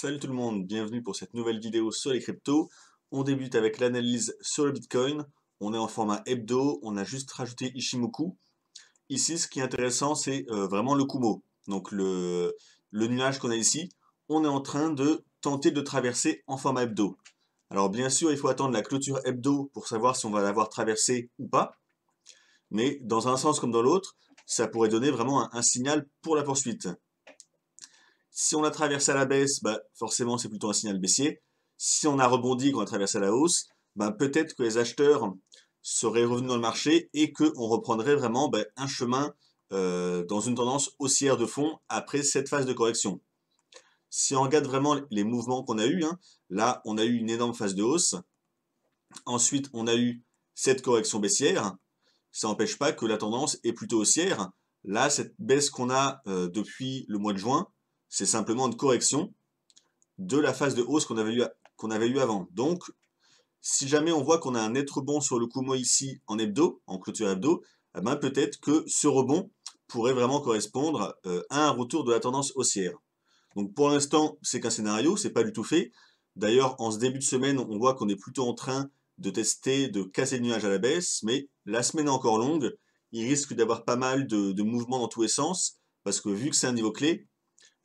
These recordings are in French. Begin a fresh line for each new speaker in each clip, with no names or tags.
Salut tout le monde, bienvenue pour cette nouvelle vidéo sur les cryptos. On débute avec l'analyse sur le Bitcoin. On est en format hebdo, on a juste rajouté Ishimoku. Ici, ce qui est intéressant, c'est vraiment le Kumo. Donc le nuage qu'on a ici, on est en train de tenter de traverser en format hebdo. Alors bien sûr, il faut attendre la clôture hebdo pour savoir si on va l'avoir traversé ou pas. Mais dans un sens comme dans l'autre, ça pourrait donner vraiment un signal pour la poursuite. Si on a traversé à la baisse, bah, forcément c'est plutôt un signal baissier. Si on a rebondi, qu'on a traversé à la hausse, bah, peut-être que les acheteurs seraient revenus dans le marché et qu'on reprendrait vraiment bah, un chemin dans une tendance haussière de fond après cette phase de correction. Si on regarde vraiment les mouvements qu'on a eus, hein, là on a eu une énorme phase de hausse. Ensuite on a eu cette correction baissière. Ça n'empêche pas que la tendance est plutôt haussière. Là, cette baisse qu'on a depuis le mois de juin, c'est simplement une correction de la phase de hausse qu'on avait eu avant. Donc, si jamais on voit qu'on a un net rebond sur le Kumo ici en hebdo, en clôture hebdo, eh ben peut-être que ce rebond pourrait vraiment correspondre à un retour de la tendance haussière. Donc pour l'instant, c'est qu'un scénario, c'est pas du tout fait. D'ailleurs, en ce début de semaine, on voit qu'on est plutôt en train de tester, de casser le nuage à la baisse, mais la semaine est encore longue. Il risque d'avoir pas mal de mouvements dans tous les sens, parce que vu que c'est un niveau clé,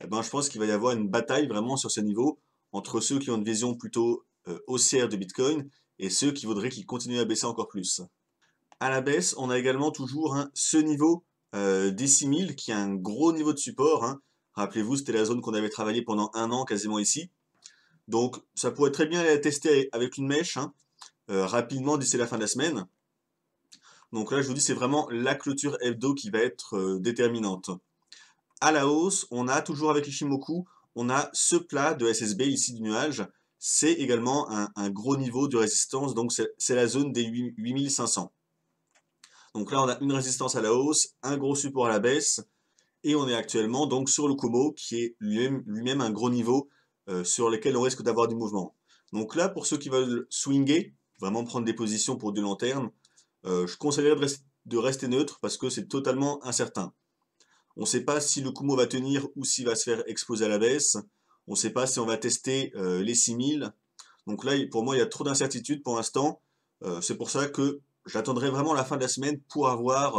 eh ben, je pense qu'il va y avoir une bataille vraiment sur ce niveau entre ceux qui ont une vision plutôt haussière de Bitcoin et ceux qui voudraient qu'il continue à baisser encore plus. À la baisse, on a également toujours hein, ce niveau des 6000 qui est un gros niveau de support. Hein. Rappelez-vous, c'était la zone qu'on avait travaillé pendant un an quasiment ici. Donc ça pourrait très bien être testé avec une mèche hein, rapidement d'ici la fin de la semaine. Donc là, je vous dis, c'est vraiment la clôture hebdo qui va être déterminante. À la hausse, on a toujours avec Ishimoku, on a ce plat de SSB ici du nuage. C'est également un gros niveau de résistance, donc c'est la zone des 8500. Donc là, on a une résistance à la hausse, un gros support à la baisse, et on est actuellement donc sur le Kumo, qui est lui-même un gros niveau sur lequel on risque d'avoir du mouvement. Donc là, pour ceux qui veulent swinger, vraiment prendre des positions pour du long terme, je conseillerais de rester neutre parce que c'est totalement incertain. On ne sait pas si le Kumo va tenir ou s'il va se faire exploser à la baisse. On ne sait pas si on va tester les 6000. Donc là, pour moi, il y a trop d'incertitudes pour l'instant. C'est pour ça que j'attendrai vraiment la fin de la semaine pour avoir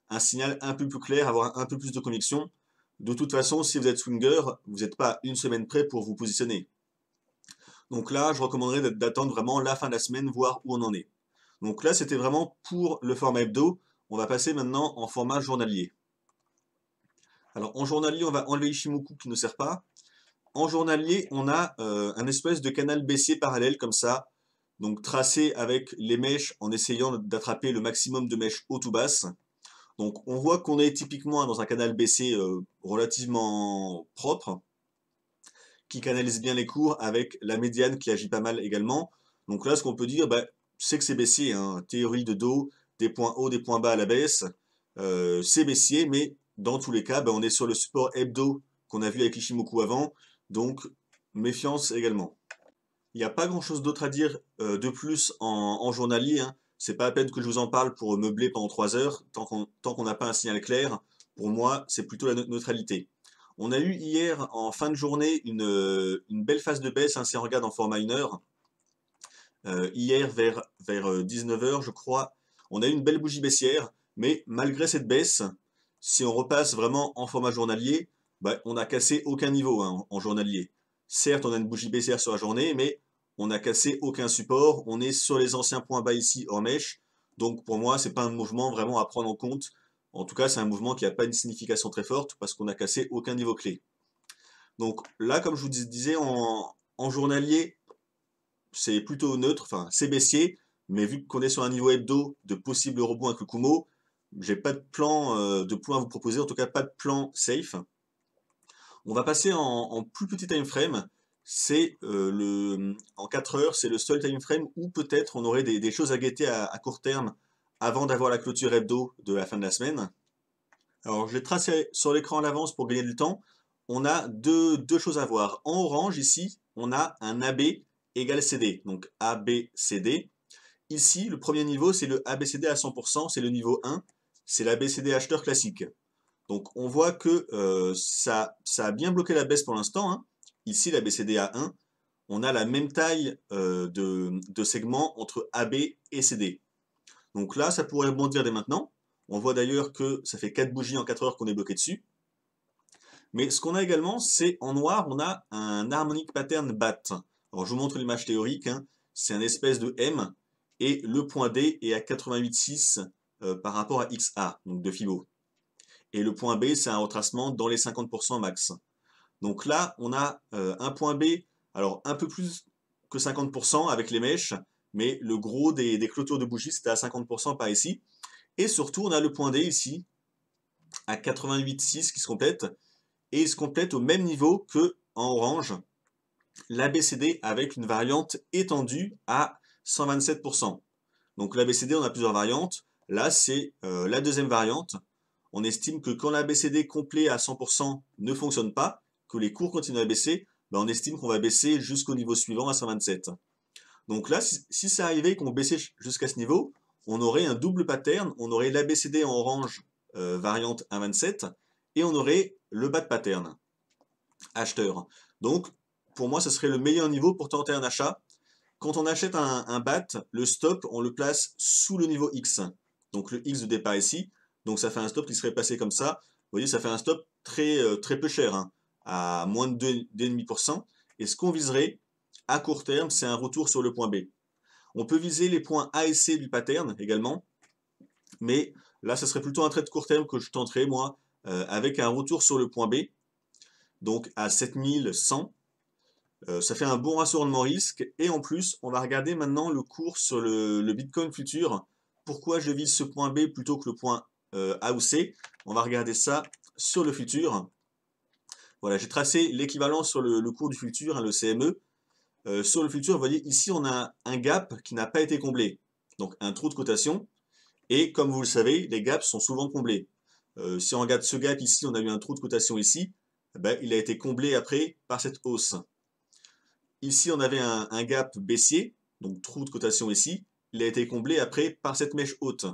un signal un peu plus clair, avoir un peu plus de conviction. De toute façon, si vous êtes swinger, vous n'êtes pas une semaine près pour vous positionner. Donc là, je recommanderais d'attendre vraiment la fin de la semaine, voir où on en est. Donc là, c'était vraiment pour le format hebdo. On va passer maintenant en format journalier. Alors en journalier, on va enlever Ishimoku qui ne sert pas. En journalier, on a un espèce de canal baissier parallèle comme ça, donc tracé avec les mèches en essayant d'attraper le maximum de mèches hautes ou basses. Donc on voit qu'on est typiquement dans un canal baissier relativement propre, qui canalise bien les cours avec la médiane qui agit pas mal également. Donc là, ce qu'on peut dire, bah, c'est que c'est baissier. Hein. Théorie de dos, des points hauts, des points bas à la baisse. C'est baissier, mais dans tous les cas, bah, on est sur le support hebdo qu'on a vu avec Ishimoku avant. Donc, méfiance également. Il n'y a pas grand-chose d'autre à dire de plus en journalier. Hein. C'est pas à peine que je vous en parle pour meubler pendant 3 heures. Tant qu'on n'a pas un signal clair, pour moi, c'est plutôt la neutralité. On a eu hier, en fin de journée, une belle phase de baisse, hein, si on regarde en format 1 heure. Hier, vers 19 heures, je crois, on a eu une belle bougie baissière, mais malgré cette baisse, si on repasse vraiment en format journalier, bah, on n'a cassé aucun niveau hein, en journalier. Certes, on a une bougie baissière sur la journée, mais on n'a cassé aucun support. On est sur les anciens points bas ici hors mèche. Donc pour moi, c'est pas un mouvement vraiment à prendre en compte. En tout cas, c'est un mouvement qui n'a pas une signification très forte parce qu'on n'a cassé aucun niveau clé. Donc là, comme je vous disais, en journalier, c'est plutôt neutre, enfin c'est baissier, mais vu qu'on est sur un niveau hebdo de possible rebond avec le Kumo, j'ai pas de plan de point à vous proposer, en tout cas pas de plan safe. On va passer en plus petit time frame. C'est en 4 heures, c'est le seul time frame où peut-être on aurait des choses à guetter à court terme avant d'avoir la clôture hebdo de la fin de la semaine. Alors je l'ai tracé sur l'écran à l'avance pour gagner du temps. On a deux choses à voir. En orange ici, on a un AB égale CD, donc ABCD. Ici, le premier niveau, c'est le ABCD à 100%, c'est le niveau 1, c'est l'ABCD acheteur classique. Donc on voit que ça a bien bloqué la baisse pour l'instant. Hein. ici la BCD A1, on a la même taille de segments entre AB et CD. Donc là, ça pourrait rebondir dès maintenant. On voit d'ailleurs que ça fait 4 bougies en 4 heures qu'on est bloqué dessus. Mais ce qu'on a également, c'est en noir, on a un harmonic pattern BAT. Alors je vous montre l'image théorique, hein. C'est un espèce de M, et le point D est à 88,6 par rapport à XA, donc de Fibo. Et le point B, c'est un retracement dans les 50% max. Donc là, on a un point B, alors un peu plus que 50% avec les mèches, mais le gros des clôtures de bougies, c'était à 50% par ici. Et surtout, on a le point D ici, à 88,6 qui se complète, et il se complète au même niveau que en orange, l'ABCD avec une variante étendue à 127%. Donc l'ABCD, on a plusieurs variantes. Là, c'est la deuxième variante. On estime que quand l'ABCD complet à 100% ne fonctionne pas, que les cours continuent à baisser, ben on estime qu'on va baisser jusqu'au niveau suivant à 127. Donc là, si ça arrivait qu'on baissait jusqu'à ce niveau, on aurait un double pattern, on aurait l'ABCD en orange variante 1,27 et on aurait le bas de pattern acheteur. Donc pour moi, ce serait le meilleur niveau pour tenter un achat. Quand on achète un BAT, le stop, on le place sous le niveau X. Donc le X de départ ici. Donc ça fait un stop qui serait passé comme ça. Vous voyez, ça fait un stop très peu cher, hein, à moins de 2,5%. Et ce qu'on viserait à court terme, c'est un retour sur le point B. On peut viser les points A et C du pattern également. Mais là, ce serait plutôt un trade court terme que je tenterais, moi, avec un retour sur le point B. Donc à 7100. Ça fait un bon rassurement risque. Et en plus, on va regarder maintenant le cours sur le Bitcoin futur. Pourquoi je vise ce point B plutôt que le point A ou C? On va regarder ça sur le futur. Voilà, j'ai tracé l'équivalent sur le cours du futur, hein, le CME. Sur le futur, vous voyez, ici, on a un gap qui n'a pas été comblé. Donc, un trou de cotation. Et comme vous le savez, les gaps sont souvent comblés. Si on regarde ce gap ici, on a eu un trou de cotation ici. Ben, il a été comblé après par cette hausse. Ici, on avait un gap baissier, donc trou de cotation ici. Il a été comblé après par cette mèche haute.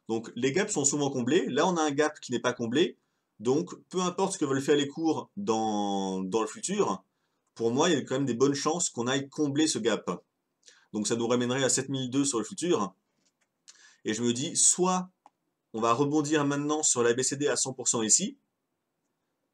Donc, les gaps sont souvent comblés. Là, on a un gap qui n'est pas comblé. Donc, peu importe ce que veulent faire les cours dans le futur, pour moi, il y a quand même des bonnes chances qu'on aille combler ce gap. Donc, ça nous ramènerait à 7002 sur le futur. Et je me dis, soit on va rebondir maintenant sur la BCD à 100% ici,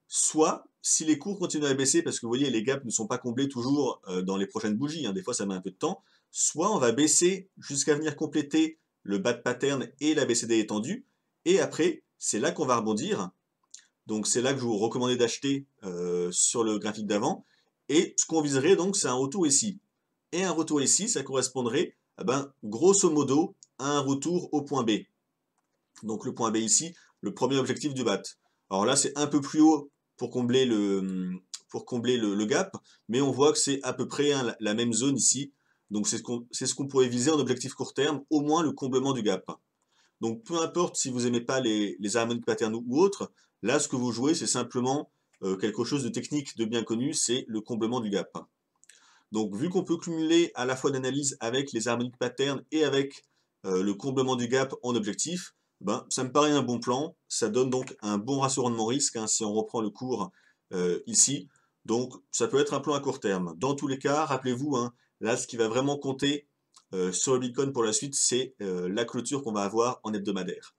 soit, si les cours continuent à baisser, parce que vous voyez, les gaps ne sont pas comblés toujours dans les prochaines bougies, hein, des fois ça met un peu de temps, soit on va baisser jusqu'à venir compléter le bas de pattern et la BCD étendue, et après, c'est là qu'on va rebondir. Donc c'est là que je vous recommandais d'acheter sur le graphique d'avant, et ce qu'on viserait donc, c'est un retour ici. Et un retour ici, ça correspondrait, grosso modo, à un retour au point B. Donc le point B ici, le premier objectif du BAT. Alors là, c'est un peu plus haut pour combler le gap, mais on voit que c'est à peu près, hein, la même zone ici. Donc c'est ce qu'on pourrait viser en objectif court terme, au moins le comblement du gap. Donc peu importe si vous n'aimez pas les harmonic patterns ou autres, là ce que vous jouez c'est simplement quelque chose de technique, de bien connu, c'est le comblement du gap. Donc vu qu'on peut cumuler à la fois d'analyse avec les harmonic patterns et avec le comblement du gap en objectif, ça me paraît un bon plan. Ça donne donc un bon ratio rendement-risque, hein, si on reprend le cours ici. Donc ça peut être un plan à court terme. Dans tous les cas, rappelez-vous, hein, là ce qui va vraiment compter sur le Bitcoin pour la suite, c'est la clôture qu'on va avoir en hebdomadaire.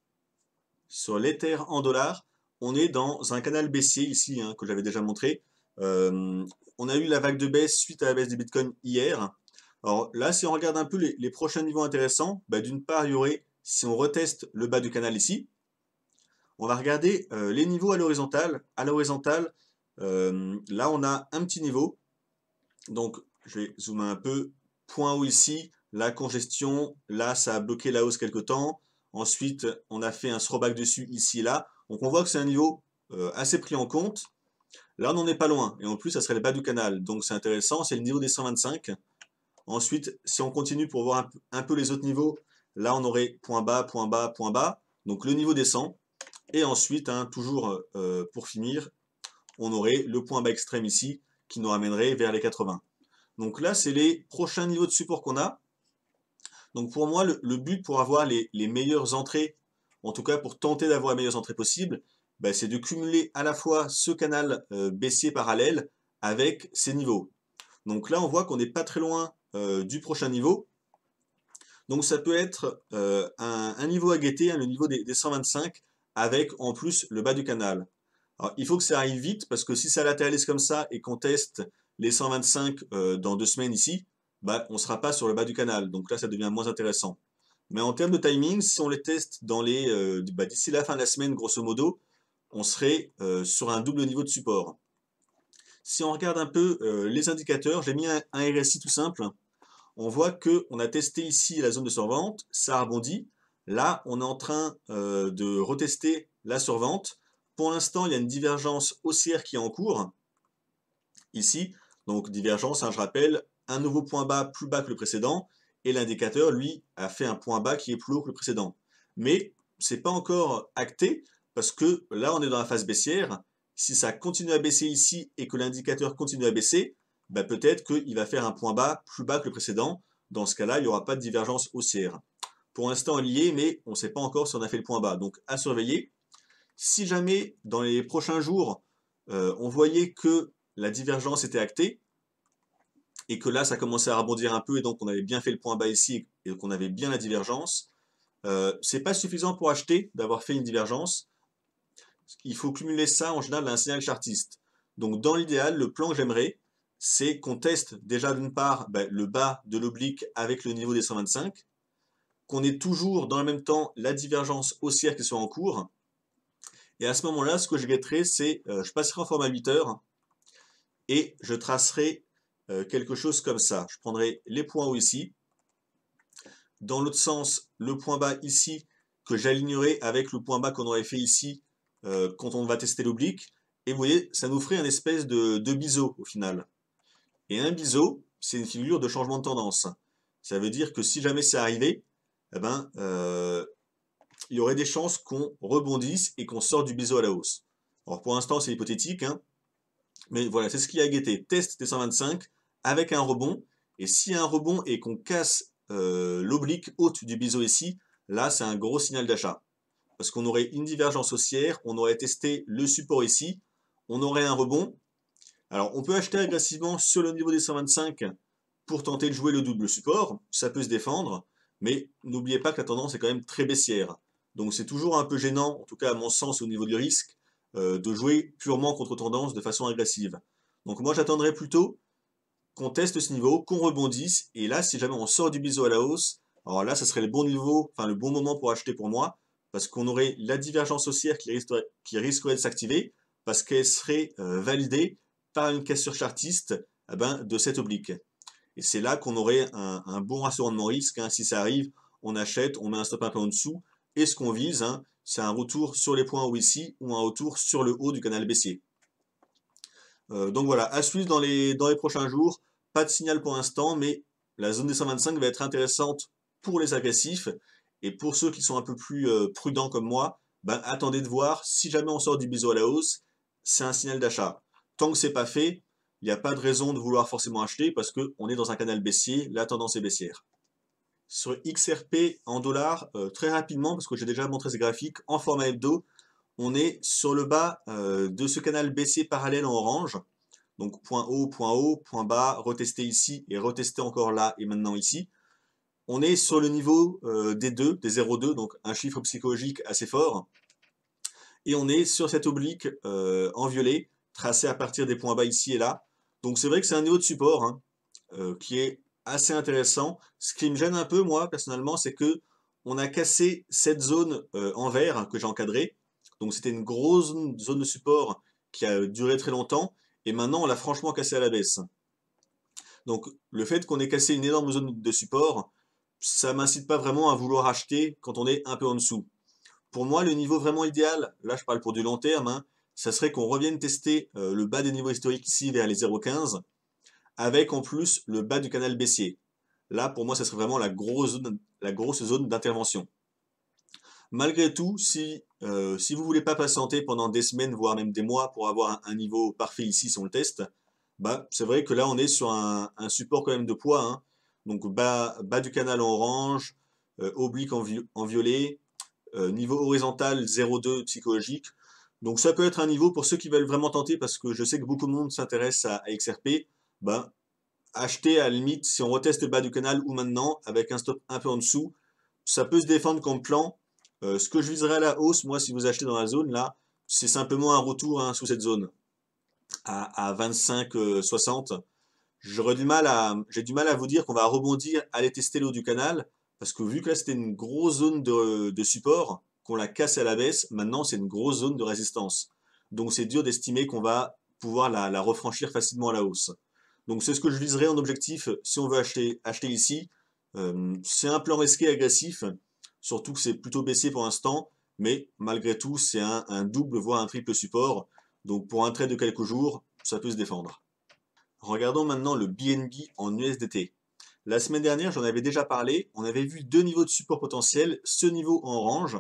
Sur l'Ether en dollars, on est dans un canal baissier ici, hein, que j'avais déjà montré. On a eu la vague de baisse suite à la baisse des Bitcoin hier. Alors là, si on regarde un peu les prochains niveaux intéressants, d'une part, il y aurait, si on reteste le bas du canal ici, on va regarder les niveaux à l'horizontale. À l'horizontale, là, on a un petit niveau. Donc, je vais zoomer un peu. Point haut ici, la congestion. Là, ça a bloqué la hausse quelque temps. Ensuite, on a fait un throwback dessus ici et là. Donc, on voit que c'est un niveau assez pris en compte. Là, on n'en est pas loin. Et en plus, ça serait le bas du canal. Donc, c'est intéressant. C'est le niveau des 125. Ensuite, si on continue pour voir un peu les autres niveaux, là, on aurait point bas, point bas, point bas. Donc, le niveau descend. Et ensuite, hein, toujours pour finir, on aurait le point bas extrême ici qui nous ramènerait vers les 80. Donc là, c'est les prochains niveaux de support qu'on a. Donc pour moi, le but pour avoir les meilleures entrées, en tout cas pour tenter d'avoir les meilleures entrées possibles, c'est de cumuler à la fois ce canal baissier parallèle avec ces niveaux. Donc là, on voit qu'on n'est pas très loin du prochain niveau. Donc ça peut être un niveau à guetter, hein, le niveau des 125, avec en plus le bas du canal. Alors, il faut que ça arrive vite, parce que si ça latéralise comme ça et qu'on teste les 125 dans 2 semaines ici, bah, on ne sera pas sur le bas du canal. Donc là, ça devient moins intéressant. Mais en termes de timing, si on les teste d'ici la fin de la semaine, grosso modo, on serait sur un double niveau de support. Si on regarde un peu les indicateurs, j'ai mis un RSI tout simple. On voit qu'on a testé ici la zone de survente, ça rebondit. Là, on est en train de retester la survente. Pour l'instant, il y a une divergence haussière qui est en cours, ici. Donc divergence, hein, je rappelle, un nouveau point bas plus bas que le précédent, et l'indicateur, lui, a fait un point bas qui est plus haut que le précédent. Mais ce n'est pas encore acté, parce que là, on est dans la phase baissière. Si ça continue à baisser ici et que l'indicateur continue à baisser, bah peut-être qu'il va faire un point bas plus bas que le précédent. Dans ce cas-là, il n'y aura pas de divergence haussière. Pour l'instant, il y est, mais on ne sait pas encore si on a fait le point bas. Donc, à surveiller. Si jamais, dans les prochains jours, on voyait que la divergence était actée, et que là, ça commençait à rebondir un peu, et donc on avait bien fait le point bas ici, et qu'on avait bien la divergence, c'est pas suffisant pour acheter d'avoir fait une divergence. Il faut cumuler ça en général à un signal chartiste. Donc dans l'idéal, le plan que j'aimerais, c'est qu'on teste déjà d'une part le bas de l'oblique avec le niveau des 125, qu'on ait toujours dans le même temps la divergence haussière qui soit en cours, et à ce moment-là, ce que je guetterai, c'est, je passerai en format 8 heures, et je tracerai quelque chose comme ça. Je prendrai les points hauts ici, dans l'autre sens, le point bas ici, que j'alignerai avec le point bas qu'on aurait fait ici quand on va tester l'oblique. Et vous voyez, ça nous ferait une espèce de biseau au final. Et un biseau, c'est une figure de changement de tendance. Ça veut dire que si jamais c'est arrivé, eh ben, il y aurait des chances qu'on rebondisse et qu'on sorte du biseau à la hausse. Alors pour l'instant, c'est hypothétique, hein, mais voilà, c'est ce qui a guetté. Test T125 avec un rebond. Et s'il y a un rebond et qu'on casse l'oblique haute du biseau ici, là, c'est un gros signal d'achat. Parce qu'on aurait une divergence haussière, on aurait testé le support ici, on aurait un rebond. Alors, on peut acheter agressivement sur le niveau des 125 pour tenter de jouer le double support. Ça peut se défendre, mais n'oubliez pas que la tendance est quand même très baissière. Donc, c'est toujours un peu gênant, en tout cas à mon sens au niveau du risque, de jouer purement contre tendance de façon agressive. Donc, moi, j'attendrais plutôt qu'on teste ce niveau, qu'on rebondisse, et là, si jamais on sort du biseau à la hausse, alors là, ça serait le bon niveau, enfin le bon moment pour acheter pour moi, parce qu'on aurait la divergence haussière qui risquerait de s'activer, parce qu'elle serait validée par une cassure chartiste de cette oblique. Et c'est là qu'on aurait un bon ratio rendement-risque, hein. Si ça arrive, on achète, on met un stop un peu en dessous, et ce qu'on vise, hein, c'est un retour sur les points hauts ici, ou un retour sur le haut du canal baissier. Donc voilà, à suivre dans les prochains jours. Pas de signal pour l'instant, mais la zone des 125 va être intéressante pour les agressifs. Et pour ceux qui sont un peu plus prudents comme moi, attendez de voir. Si jamais on sort du biseau à la hausse, c'est un signal d'achat. Tant que c'est pas fait, il n'y a pas de raison de vouloir forcément acheter parce qu'on est dans un canal baissier, la tendance est baissière. Sur XRP en dollars, très rapidement, parce que j'ai déjà montré ces graphiques, en format hebdo, on est sur le bas de ce canal baissier parallèle en orange. Donc point haut, point bas, retester ici et retester encore là et maintenant ici. On est sur le niveau des 0,2, donc un chiffre psychologique assez fort. Et on est sur cette oblique en violet, tracée à partir des points bas ici et là. Donc c'est vrai que c'est un niveau de support hein, qui est assez intéressant. Ce qui me gêne un peu, moi, personnellement, c'est que on a cassé cette zone en vert hein, que j'ai encadrée. Donc c'était une grosse zone de support qui a duré très longtemps. Et maintenant, on l'a franchement cassé à la baisse. Donc le fait qu'on ait cassé une énorme zone de support, ça m'incite pas vraiment à vouloir acheter quand on est un peu en dessous. Pour moi, le niveau vraiment idéal, là je parle pour du long terme, hein, ça serait qu'on revienne tester le bas des niveaux historiques ici vers les 0,15, avec en plus le bas du canal baissier. Là, pour moi, ça serait vraiment la grosse zone d'intervention. Malgré tout, si vous ne voulez pas patienter pendant des semaines, voire même des mois pour avoir un niveau parfait ici si on le teste, c'est vrai que là on est sur un support quand même de poids. Hein. Donc bas du canal en orange, oblique en violet, niveau horizontal 0,2 psychologique. Donc ça peut être un niveau pour ceux qui veulent vraiment tenter, parce que je sais que beaucoup de monde s'intéresse à XRP, ben, acheter à la limite, si on reteste le bas du canal ou maintenant, avec un stop un peu en dessous, ça peut se défendre comme plan. Ce que je viserais à la hausse, moi, si vous achetez dans la zone, là, c'est simplement un retour hein, sous cette zone, à 25,60. J'ai du mal à vous dire qu'on va rebondir, aller tester le haut du canal, parce que vu que là c'était une grosse zone de support, qu'on l'a cassé à la baisse, maintenant c'est une grosse zone de résistance. Donc c'est dur d'estimer qu'on va pouvoir la refranchir facilement à la hausse. Donc c'est ce que je viserai en objectif si on veut acheter ici. C'est un plan risqué agressif, surtout que c'est plutôt baissé pour l'instant, mais malgré tout c'est un double voire un triple support. Donc pour un trade de quelques jours, ça peut se défendre. Regardons maintenant le BNB en USDT. La semaine dernière, j'en avais déjà parlé, on avait vu deux niveaux de support potentiel, ce niveau en orange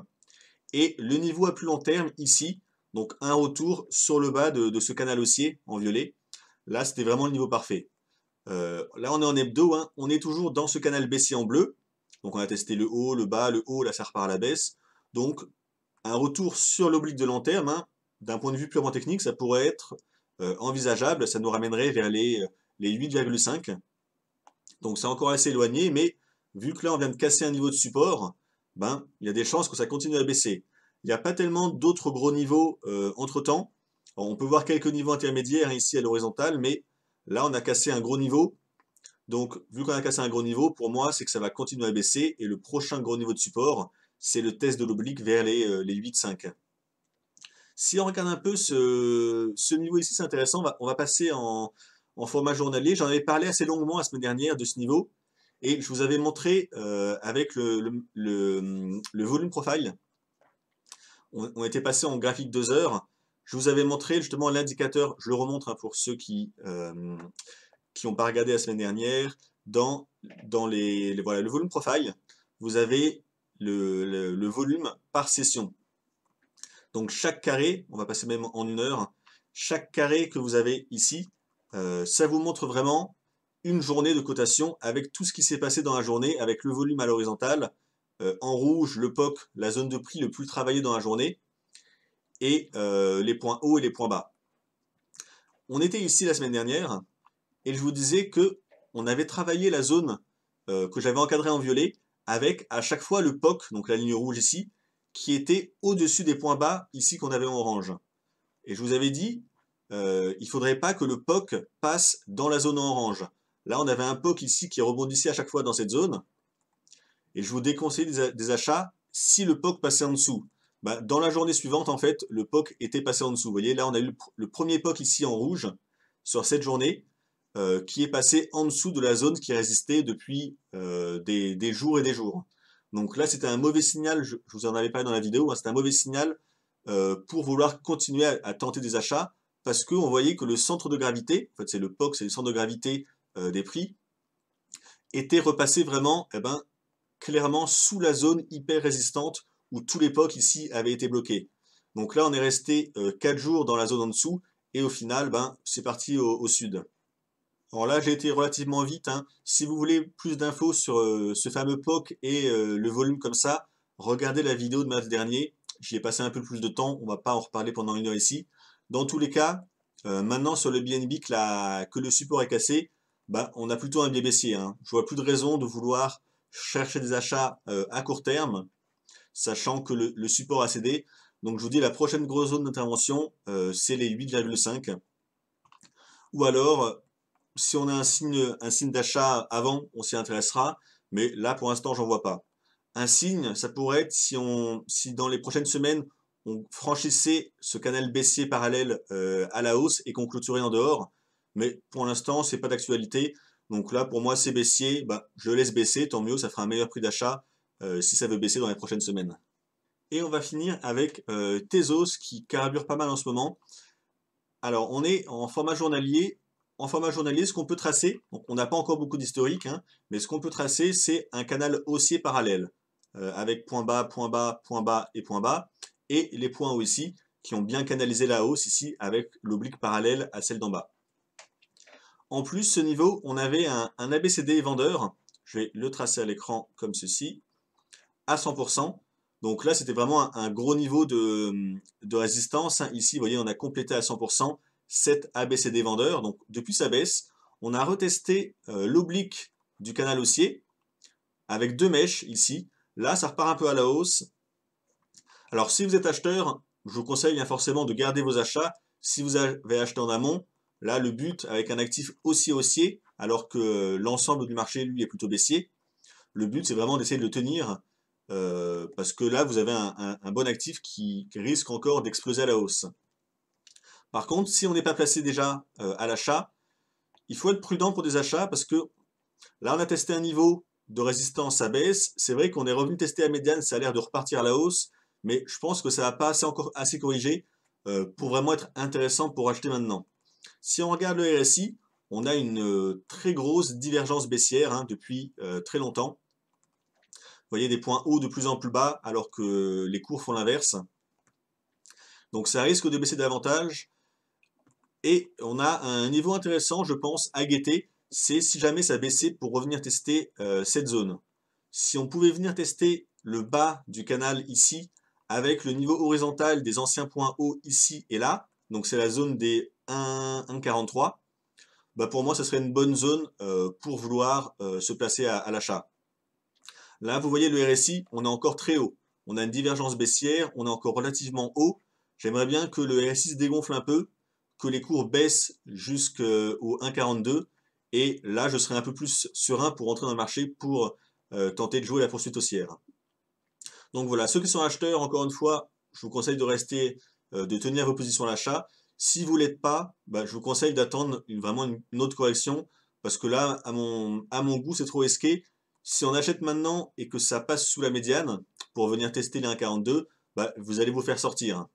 et le niveau à plus long terme ici, donc un retour sur le bas de ce canal haussier en violet. Là, c'était vraiment le niveau parfait. Là, on est en hebdo, hein, on est toujours dans ce canal baissier en bleu. Donc on a testé le haut, le bas, le haut, là ça repart à la baisse. Donc un retour sur l'oblique de long terme, hein, d'un point de vue purement technique, ça pourrait être envisageable, ça nous ramènerait vers les 8,5. Donc c'est encore assez éloigné, mais vu que là on vient de casser un niveau de support, ben il y a des chances que ça continue à baisser. Il n'y a pas tellement d'autres gros niveaux entre-temps. On peut voir quelques niveaux intermédiaires hein, ici à l'horizontale, mais là on a cassé un gros niveau. Donc vu qu'on a cassé un gros niveau, pour moi c'est que ça va continuer à baisser, et le prochain gros niveau de support, c'est le test de l'oblique vers les 8,5. Si on regarde un peu ce niveau ici, c'est intéressant. On va passer en format journalier. J'en avais parlé assez longuement la semaine dernière de ce niveau. Et je vous avais montré avec le volume profile. On était passé en graphique 2 heures. Je vous avais montré justement l'indicateur. Je le remontre hein, pour ceux qui n'ont pas regardé la semaine dernière. Dans voilà, le volume profile, vous avez le volume par session. Donc chaque carré, on va passer même en une heure, chaque carré que vous avez ici, ça vous montre vraiment une journée de cotation avec tout ce qui s'est passé dans la journée, avec le volume à l'horizontale, en rouge le POC, la zone de prix le plus travaillée dans la journée, et les points hauts et les points bas. On était ici la semaine dernière, et je vous disais que on avait travaillé la zone que j'avais encadrée en violet, avec à chaque fois le POC, donc la ligne rouge ici, qui était au-dessus des points bas ici qu'on avait en orange. Et je vous avais dit, il ne faudrait pas que le POC passe dans la zone en orange. Là, on avait un POC ici qui rebondissait à chaque fois dans cette zone. Et je vous déconseille des achats si le POC passait en dessous. Bah, dans la journée suivante, en fait, le POC était passé en dessous. Vous voyez, là, on a eu le premier POC ici en rouge sur cette journée qui est passé en dessous de la zone qui résistait depuis des jours et des jours. Donc là, c'était un mauvais signal, je vous en avais parlé dans la vidéo, hein, c'était un mauvais signal pour vouloir continuer à tenter des achats, parce qu'on voyait que le centre de gravité, en fait c'est le POC, c'est le centre de gravité des prix, était repassé vraiment clairement sous la zone hyper résistante où tous les POC ici avaient été bloqués. Donc là, on est resté 4 jours dans la zone en dessous, et au final, c'est parti au sud. Alors là, j'ai été relativement vite, hein. Si vous voulez plus d'infos sur ce fameux POC et le volume comme ça, regardez la vidéo de mardi dernier. J'y ai passé un peu plus de temps, on va pas en reparler pendant une heure ici. Dans tous les cas, maintenant sur le BNB que le support est cassé, on a plutôt un biais baissier, hein. Je vois plus de raison de vouloir chercher des achats à court terme, sachant que le support a cédé. Donc je vous dis, la prochaine grosse zone d'intervention, c'est les 8,5. Ou alors, si on a un signe d'achat avant, on s'y intéressera, mais là pour l'instant j'en vois pas. Un signe, ça pourrait être si dans les prochaines semaines on franchissait ce canal baissier parallèle à la hausse et qu'on clôturait en dehors, mais pour l'instant c'est pas d'actualité. Donc là pour moi c'est baissier, je laisse baisser, tant mieux, ça fera un meilleur prix d'achat si ça veut baisser dans les prochaines semaines. Et on va finir avec Tezos qui carbure pas mal en ce moment. Alors, on est en format journalier. En format journalier, ce qu'on peut tracer, donc on n'a pas encore beaucoup d'historique, hein, mais ce qu'on peut tracer, c'est un canal haussier parallèle, avec point bas, point bas, point bas et point bas, et les points hauts ici, qui ont bien canalisé la hausse ici, avec l'oblique parallèle à celle d'en bas. En plus, ce niveau, on avait un ABCD vendeur, je vais le tracer à l'écran comme ceci, à 100%. Donc là, c'était vraiment un gros niveau de résistance, hein. Ici, vous voyez, on a complété à 100% cette ABCD vendeur. Donc depuis sa baisse, on a retesté l'oblique du canal haussier avec 2 mèches ici. Là, ça repart un peu à la hausse. Alors si vous êtes acheteur, je vous conseille bien forcément de garder vos achats. Si vous avez acheté en amont, là, le but avec un actif aussi haussier, alors que l'ensemble du marché, lui, est plutôt baissier, le but, c'est vraiment d'essayer de le tenir, parce que là, vous avez un bon actif qui risque encore d'exploser à la hausse. Par contre, si on n'est pas placé déjà à l'achat, il faut être prudent pour des achats, parce que là, on a testé un niveau de résistance à baisse. C'est vrai qu'on est revenu tester la médiane, ça a l'air de repartir à la hausse, mais je pense que ça n'a pas encore assez corrigé pour vraiment être intéressant pour acheter maintenant. Si on regarde le RSI, on a une très grosse divergence baissière, hein, depuis très longtemps. Vous voyez des points hauts de plus en plus bas alors que les cours font l'inverse. Donc ça risque de baisser davantage. Et on a un niveau intéressant, je pense, à guetter. C'est si jamais ça baissait pour revenir tester cette zone. Si on pouvait venir tester le bas du canal ici, avec le niveau horizontal des anciens points hauts ici et là, donc c'est la zone des 1,43, bah pour moi, ce serait une bonne zone pour vouloir se placer à l'achat. Là, vous voyez le RSI, on est encore très haut. On a une divergence baissière, on est encore relativement haut. J'aimerais bien que le RSI se dégonfle un peu, que les cours baissent jusqu'au 1,42. Et là, je serai un peu plus serein pour rentrer dans le marché pour tenter de jouer la poursuite haussière. Donc voilà, ceux qui sont acheteurs, encore une fois, je vous conseille de rester, de tenir vos positions à l'achat. Si vous ne l'êtes pas, bah, je vous conseille d'attendre vraiment une autre correction, parce que là, à mon goût, c'est trop risqué. Si on achète maintenant et que ça passe sous la médiane, pour venir tester les 1,42, bah, vous allez vous faire sortir.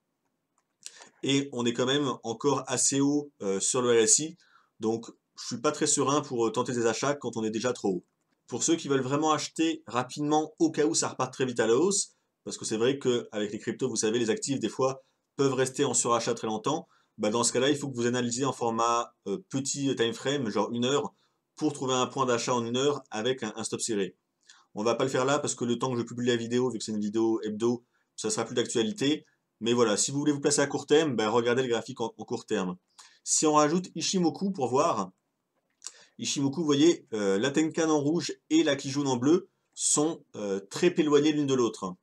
Et on est quand même encore assez haut sur le RSI, donc je suis pas très serein pour tenter des achats quand on est déjà trop haut. Pour ceux qui veulent vraiment acheter rapidement au cas où ça repart très vite à la hausse, parce que c'est vrai qu'avec les cryptos, vous savez, les actifs des fois peuvent rester en surachat très longtemps, bah dans ce cas-là, il faut que vous analysiez en format petit time frame, genre 1 heure, pour trouver un point d'achat en 1 heure avec un stop serré. On va pas le faire là parce que le temps que je publie la vidéo, vu que c'est une vidéo hebdo, ça sera plus d'actualité. Mais voilà, si vous voulez vous placer à court terme, ben regardez le graphique en court terme. Si on rajoute Ichimoku pour voir, Ichimoku, vous voyez, la Tenkan en rouge et la Kijun en bleu sont très éloignées l'une de l'autre.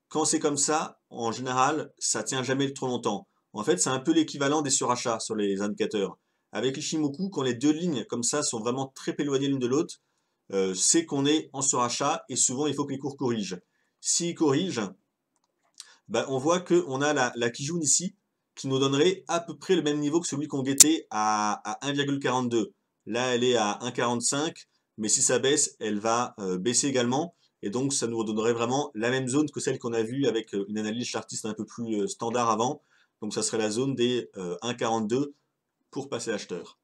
Quand c'est comme ça, en général, ça tient jamais trop longtemps. En fait, c'est un peu l'équivalent des surachats sur les indicateurs. Avec Ichimoku, quand les deux lignes comme ça sont vraiment très éloignées l'une de l'autre, c'est qu'on est en surachat et souvent il faut que les cours corrigent. S'ils corrigent, ben, on voit qu'on a la Kijun ici qui nous donnerait à peu près le même niveau que celui qu'on guettait à 1,42. Là, elle est à 1,45, mais si ça baisse, elle va baisser également. Et donc, ça nous redonnerait vraiment la même zone que celle qu'on a vue avec une analyse chartiste un peu plus standard avant. Donc, ça serait la zone des 1,42 pour passer acheteur.